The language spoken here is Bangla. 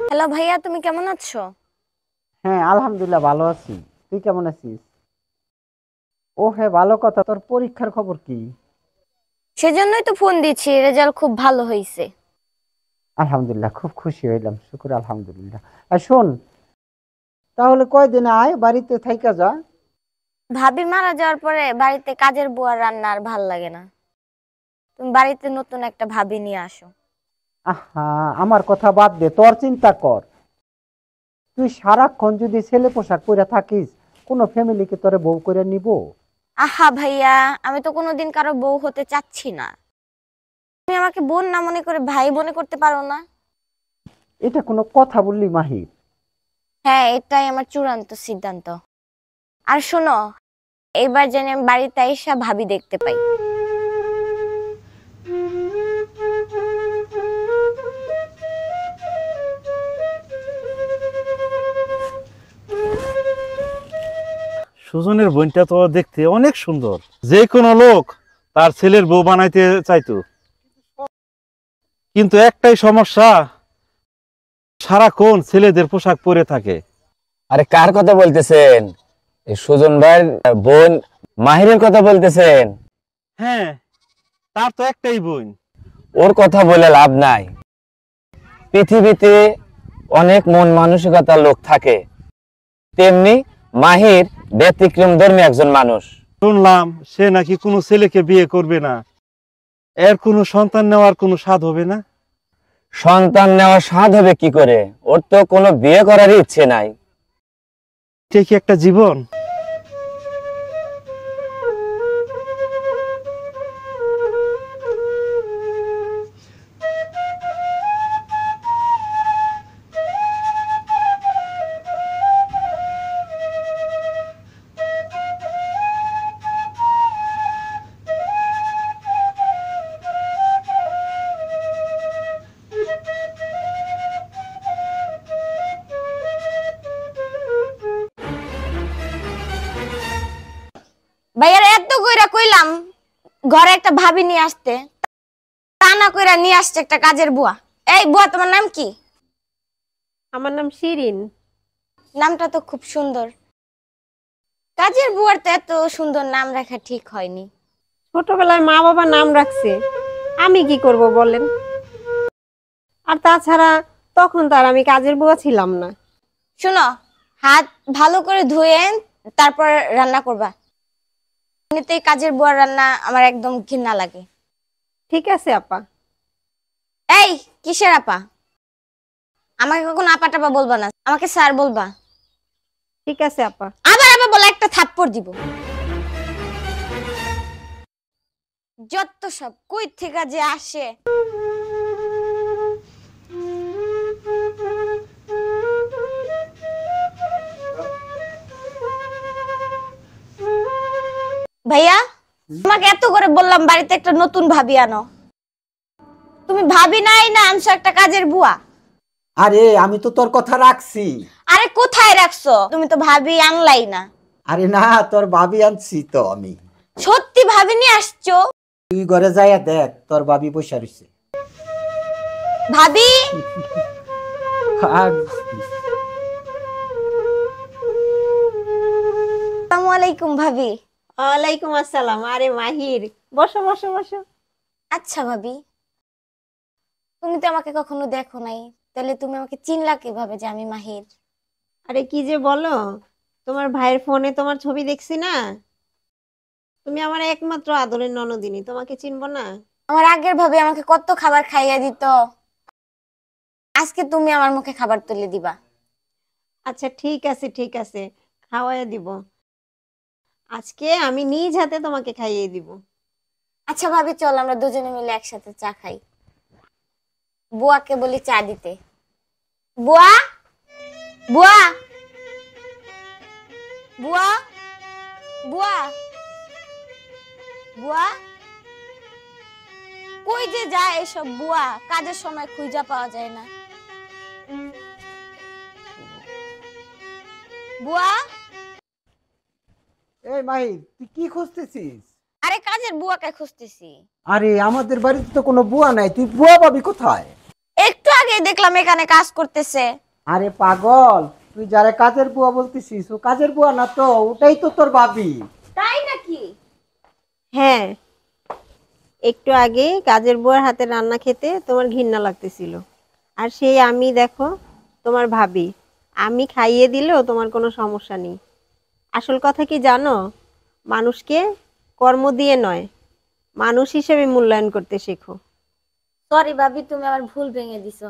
হ্যালো ভাইয়া, তুমি কেমন আছো? হ্যাঁ, আলহামদুলিল্লাহ ভালো আছি। তুই কেমন আছিস? ও হ্যাঁ, ভালো কথা। তোর পরীক্ষার খবর কি? সেজন্যই তো ফোন দিচ্ছি, রেজাল্ট খুব ভালো হয়েছে। আলহামদুলিল্লাহ, খুব খুশি হইলাম। শুকুর আলহামদুলিল্লাহ। আর শোন, তাহলে কয়দিন আয়, বাড়িতে থাইকা যা। ভাবি মারা যাওয়ার পরে বাড়িতে কাজের বুয়ার রান্না আর ভাল লাগে না। তুমি বাড়িতে নতুন একটা ভাবি নিয়ে আসো। আহা, আমার কথা বাদ দে, তোর চিন্তা কর। তুই সারাক্ষণ যদি ছেলে পোশাক পরে থাকিস, কোন ফ্যামিলিকে তোরে বউ করে নিব? আহা ভাইয়া, আমি তো কোনোদিন কারো বউ হতে চাচ্ছি না। তুমি আমাকে বোন না মনে করে ভাই মনে করতে পারো না? এটা কোনো কথা বললি মাহির? হ্যাঁ, এটাই আমার চূড়ান্ত সিদ্ধান্ত। আর শোনো, এইবার যেন আমি বাড়িতে আইসা ভাবি দেখতে পাই। সুজনের বোনটা তো দেখতে অনেক সুন্দর, যে কোনো লোক তার ছেলের বউ বানাইতে চাইতো। কিন্তু একটাই সমস্যা, সারাক্ষণ ছেলেদের পোশাক পরে থাকে। আরে কার কথা বলতেছেন? এই সুজন ভাইয়ের বোন মাহিরের কথা বলতেছেন? হ্যাঁ, তার তো একটাই বোন। ওর কথা বলে লাভ নাই। পৃথিবীতে অনেক মন মানসিকতার লোক থাকে, তেমনি মাহির ব্যতিক্রম ধর্মী একজন মানুষ। শুনলাম সে নাকি কোনো ছেলেকে বিয়ে করবে না, এর কোনো সন্তান নেওয়ার কোনো স্বাদ হবে না। সন্তান নেওয়ার স্বাদ হবে কি করে? ওর তো কোনো বিয়ে করারই ইচ্ছে নাই। এটা কি একটা জীবন? ভাইয়ার এত কইরা কইলাম ঘরে একটা ভাবি নিয়ে আসতে, তা না কইরা নিয়ে আসছে একটা কাজের বুয়া। এই বুয়া, তোমার নাম কি? আমার নাম শিরিন। নামটা তো খুব সুন্দর। কাজের বুয়ার তো এত সুন্দর নাম রাখা ঠিক হয়নি। ছোটবেলায় মা বাবা নাম রাখছে, আমি কি করব বলেন? আর তাছাড়া তখন তো আর আমি কাজের বুয়া ছিলাম না। শোনো, হাত ভালো করে ধুয়ে তারপর রান্না করবা। এমনিতেই কাজের বুয়ার রান্না আমার একদম ঘৃণা লাগে। ঠিক আছে আপা। এই কিসের আপা? আমাকে কখনো আপা টাপা বলবা না, আমাকে স্যার বলবা। ঠিক আছে আপা। আবার আবার বলে একটা থাপ্পড় দিব। যত সব কই থেকে যে আসে। ভাইয়া, তোমাকে এত করে বললাম বাড়িতে একটা নতুন ভাবি আনো, তুমি ভাবি নাই না আনছো একটা কাজের বুয়া। আরে আমি তো তোর কথা রাখছি। আরে কোথায় রাখছো? তুমি তো ভাবি আনলাই না। আরে না, তোর ভাবি আনছি তো আমি। সত্যি ভাবি নিয়ে আসছো? তুই ঘরে যাইয়া দেখ, তোর ভাবি বসে রইছে। ভাবি, আসসালামু আলাইকুম ভাবি। ওয়ালাইকুম আসসালাম। আরে মাহির, বসো বসো বসো। আচ্ছা ভাবি, তুমি তো আমাকে কখনো দেখো নাই, তাহলে তুমি আমাকে চিনলা কিভাবে যে আমি মাহির? আরে কি যে বলো, তোমার ভাইয়ের ফোনে তোমার ছবি দেখছি না। তুমি আমার একমাত্র আদরের ননদিনী, তোমাকে চিনবো না? আমার আগের ভাবি আমাকে কত খাবার খাইয়া দিত, আজকে তুমি আমার মুখে খাবার তুলে দিবা। আচ্ছা ঠিক আছে ঠিক আছে, খাওয়াইয়া দিব। আজকে আমি নিজ হাতে তোমাকে খাইয়ে দিব। আচ্ছা ভাবি, চল আমরা দুজনে মিলে একসাথে চা খাই। বুয়াকে বলি চা দিতে। বুয়া, বুয়া, বুয়া, বুয়া, বুয়া, কই যে যায় এসব বুয়া? কাজের সময় খুঁজা পাওয়া যায় না। বুয়া, এই মাহির, তুই কি খুঁজতেছিস? আরে কাজের বুয়াকে খুঁজতেছি। আরে আমাদের বাড়িতে তো কোনো বুয়া নাই, তুই বুয়া পাবি কোথায়? একটু আগে ওকেই দেখলাম এখানে কাজ করতেছে। আরে পাগল, তুই যারা কাজের বুয়া বলতেছিস ও কাজের বুয়া না তো, ওটাই তো তোর ভাবি। তাই নাকি? হ্যাঁ, একটু আগে কাজের বুয়ার হাতে রান্না খেতে তোমার ঘৃণা লাগতেছিল, আর সেই আমি দেখো তোমার ভাবি, আমি খাইয়ে দিলেও তোমার কোনো সমস্যা নেই। আসল কথা কি জানো, মানুষকে কর্ম দিয়ে নয়, মানুষ হিসেবে মূল্যায়ন করতে শেখো। সরি ভাবি, তুমি আমার ভুল ভেঙে দিছো।